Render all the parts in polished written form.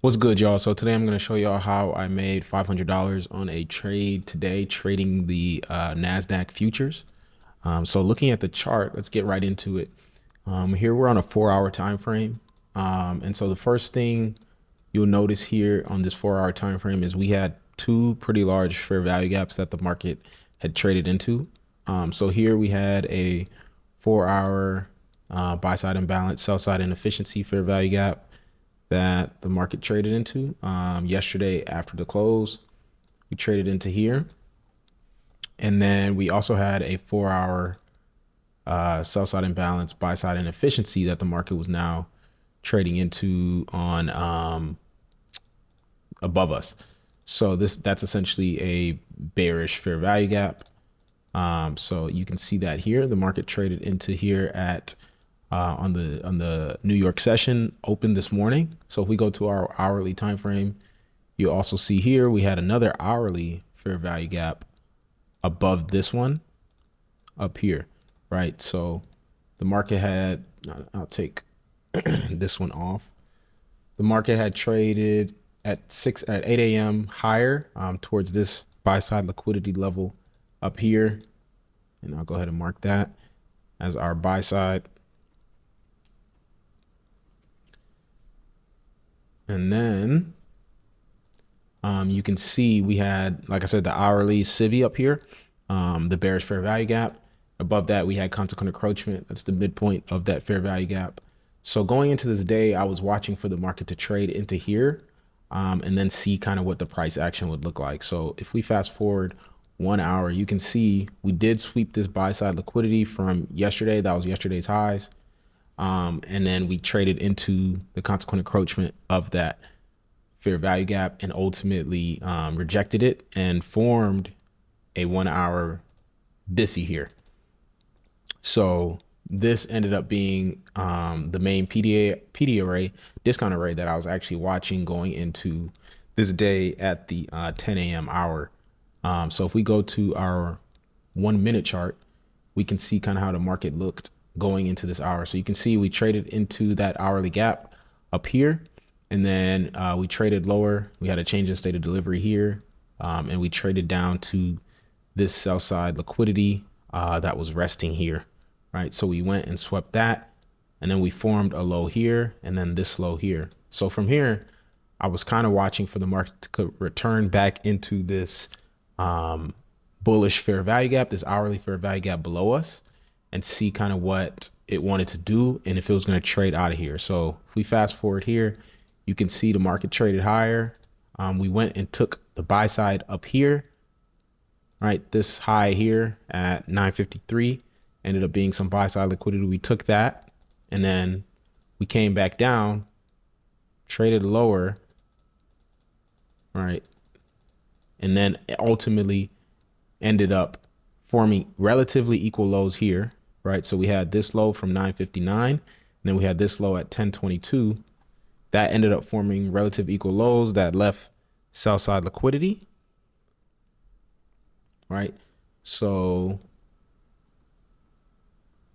What's good, y'all? So today I'm going to show y'all how I made $500 on a trade today, trading the NASDAQ futures. So looking at the chart, let's get right into it. Here we're on a 4-hour time frame. And so the first thing you'll notice here on this 4-hour time frame is we had two pretty large fair value gaps that the market had traded into. So here we had a 4-hour buy side imbalance, sell side inefficiency fair value gap that the market traded into. Yesterday after the close, we traded into here. And then we also had a 4-hour sell side imbalance, buy side inefficiency that the market was now trading into on above us. So that's essentially a bearish fair value gap. So you can see that here, the market traded into here at on the New York session open this morning. So if we go to our hourly time frame, you also see here we had another hourly fair value gap above this one up here, right? So the market had, I'll take this one off. The market had traded at 8 a.m. higher towards this buy side liquidity level up here. And I'll go ahead and mark that as our buy side. And then you can see we had, like I said, the hourly CIVI up here, the bearish fair value gap. Above that, we had consequent encroachment. That's the midpoint of that fair value gap. So going into this day, I was watching for the market to trade into here and then see kind of what the price action would look like. So if we fast forward 1 hour, you can see we did sweep this buy side liquidity from yesterday. That was yesterday's highs. And then we traded into the consequent encroachment of that fair value gap and ultimately rejected it and formed a 1 hour BISI here. So this ended up being the main PD array, discount array that I was actually watching going into this day at the 10 a.m. hour. So if we go to our 1 minute chart, we can see kind of how the market looked going into this hour. So you can see we traded into that hourly gap up here, and then we traded lower. We had a change in state of delivery here, and we traded down to this sell side liquidity that was resting here, right? So we went and swept that, and then we formed a low here, and then this low here. So from here, I was kind of watching for the market to return back into this bullish fair value gap, this hourly fair value gap below us, and see kind of what it wanted to do and if it was going to trade out of here. So if we fast forward here, you can see the market traded higher. We went and took the buy side up here, right? This high here at 953 ended up being some buy side liquidity. We took that, and then we came back down, traded lower, right? And then ultimately ended up forming relatively equal lows here, right? So we had this low from 959, and then we had this low at 1022. That ended up forming relative equal lows that left sell side liquidity, right? So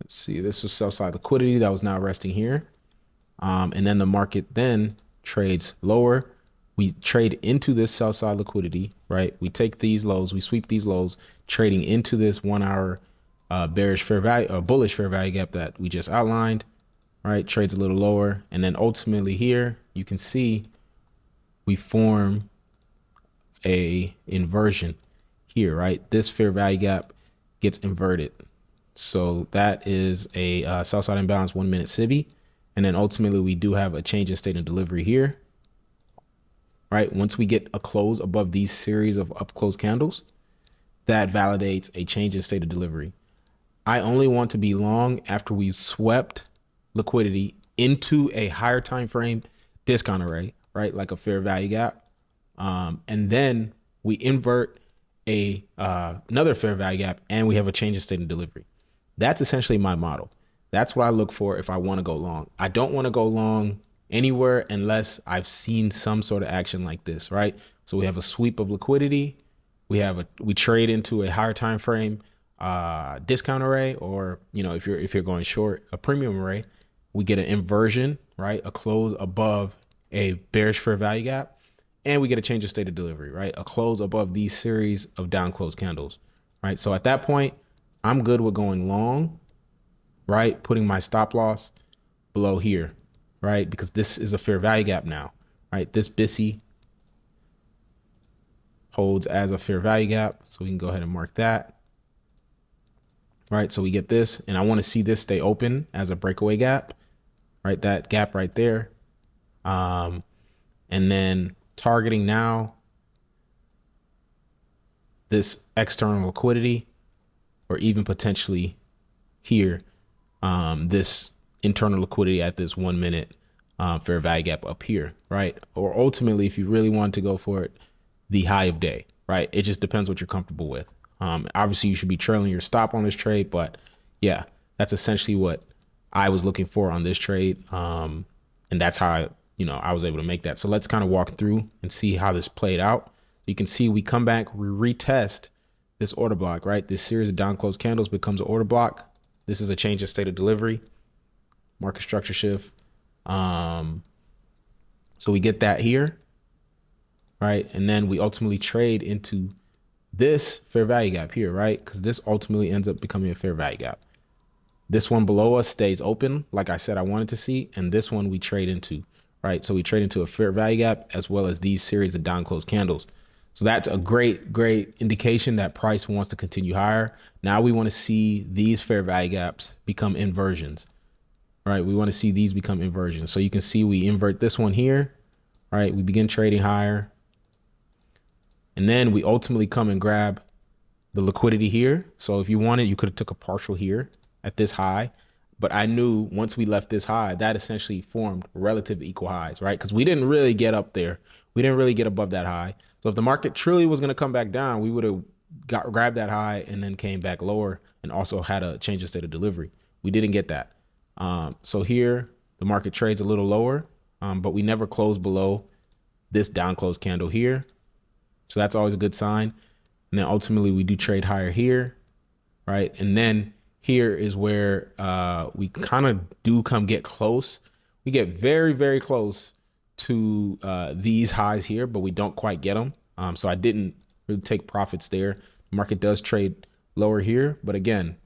let's see, this was sell side liquidity that was now resting here. And then the market then trades lower. We trade into this sell side liquidity, right? We take these lows, we sweep these lows, trading into this 1 hour bearish fair value or bullish fair value gap that we just outlined, right? Trades a little lower. And then ultimately here, you can see we form a inversion here, right? This fair value gap gets inverted. So that is a sell side imbalance 1 minute CIVI. And then ultimately we do have a change in state of delivery here, right? Once we get a close above these series of up close candles, that validates a change in state of delivery. I only want to be long after we've swept liquidity into a higher time frame discount array, right? Like a fair value gap. And then we invert a another fair value gap and we have a change in state of delivery. That's essentially my model. That's what I look for if I want to go long. I don't want to go long anywhere unless I've seen some sort of action like this, right? So we have a sweep of liquidity. We trade into a higher time frame discount array, or if you're going short, a premium array. We get an inversion, right? A close above a bearish fair value gap, and we get a change of state of delivery, right? A close above these series of down close candles, right? So at that point, I'm good with going long, right? Putting my stop loss below here, right? Because this is a fair value gap now, right? This BISI holds as a fair value gap. So we can go ahead and mark that, right? So we get this, and I want to see this stay open as a breakaway gap, right? That gap right there. And then targeting now this external liquidity, or even potentially here, this internal liquidity at this 1 minute fair value gap up here, right? Or ultimately, if you really want to go for it, the high of day, right? It just depends what you're comfortable with. Obviously, you should be trailing your stop on this trade, but yeah, that's essentially what I was looking for on this trade. And that's how I was able to make that. So let's kind of walk through and see how this played out. You can see we come back, we retest this order block, right? This series of down close candles becomes an order block. This is a change of state of delivery, market structure shift. So we get that here, right? And then we ultimately trade into this fair value gap here, right? Because this ultimately ends up becoming a fair value gap. This one below us stays open, like I said I wanted to see, and this one we trade into, right? So we trade into a fair value gap as well as these series of down close candles. So that's a great indication that price wants to continue higher. Now we want to see these fair value gaps become inversions, right? We want to see these become inversions. So you can see we invert this one here, right? We begin trading higher. And then we ultimately come and grab the liquidity here. So if you wanted, you could have took a partial here at this high. But I knew once we left this high, that essentially formed relative equal highs, right? Because we didn't really get up there. We didn't really get above that high. So if the market truly was going to come back down, we would have grabbed that high and then came back lower and also had a change of state of delivery. We didn't get that. So here the market trades a little lower, but we never closed below this down close candle here. So that's always a good sign. And then ultimately we do trade higher here, right? And then here is where we kind of do get close. We get very, very close to these highs here, but we don't quite get them. So I didn't really take profits there. The market does trade lower here, but again,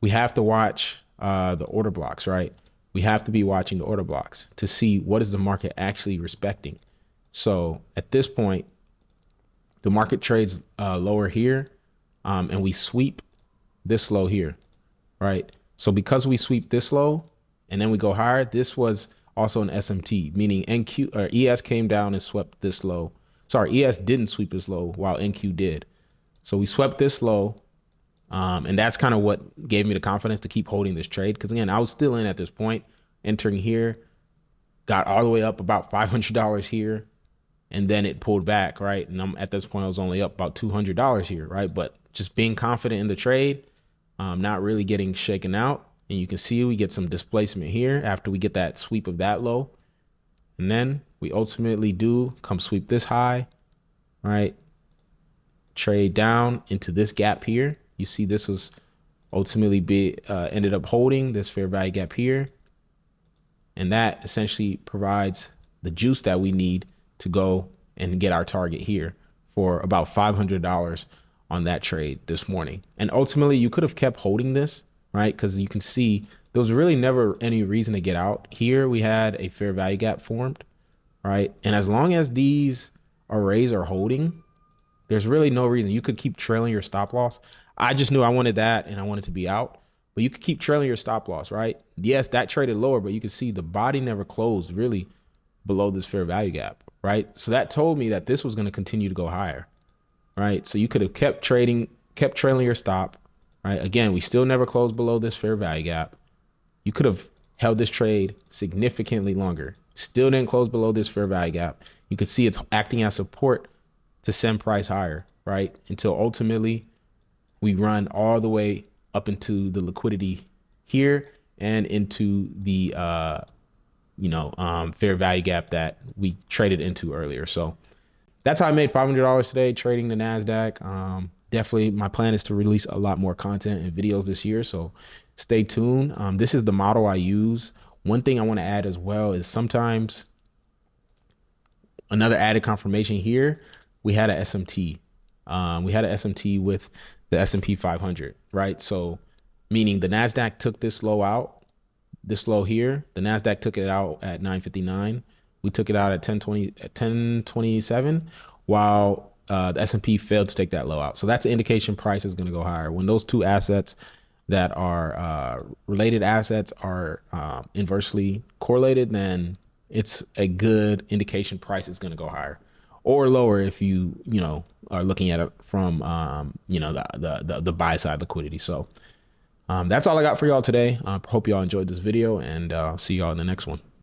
we have to watch the order blocks, right? We have to be watching the order blocks to see what is the market actually respecting. So at this point, the market trades lower here, and we sweep this low here, right? So because we sweep this low and then we go higher, this was also an SMT, meaning NQ or ES came down and swept this low. Sorry, ES didn't sweep this low while NQ did. So we swept this low, and that's kind of what gave me the confidence to keep holding this trade. Because again, I was still in at this point, entering here, got all the way up about $500 here, and then it pulled back, right? And at this point, I was only up about $200 here, right? But just being confident in the trade, not really getting shaken out. And you can see we get some displacement here after we get that sweep of that low. And then we ultimately do come sweep this high, right? Trade down into this gap here. You see this was ultimately ended up holding this fair value gap here. And that essentially provides the juice that we need to go and get our target here for about $500 on that trade this morning. And ultimately you could have kept holding this, right? Because you can see there was really never any reason to get out. Here we had a fair value gap formed, right? And as long as these arrays are holding, there's really no reason. You could keep trailing your stop loss. I just knew I wanted that and I wanted to be out. But you could keep trailing your stop loss, right? Yes, that traded lower, but you can see the body never closed really below this fair value gap, right? So that told me that this was going to continue to go higher, right? So you could have kept trailing your stop, right? Again, we still never closed below this fair value gap. You could have held this trade significantly longer. Still didn't close below this fair value gap. You could see it's acting as support to send price higher, right? Until ultimately we run all the way up into the liquidity here and into the fair value gap that we traded into earlier. So that's how I made $500 today trading the NASDAQ. Definitely my plan is to release a lot more content and videos this year, so stay tuned. This is the model I use. One thing I want to add as well is sometimes Another added confirmation here, we had a SMT. We had an SMT with the S&P 500, right? So meaning the NASDAQ took this low out, this low here. The NASDAQ took it out at 959. We took it out at 1027, while the S&P failed to take that low out. So that's an indication price is going to go higher. When those two assets that are related assets are inversely correlated, then it's a good indication price is going to go higher or lower if you are looking at it from the buy side liquidity. So that's all I got for y'all today. I hope y'all enjoyed this video, and see y'all in the next one.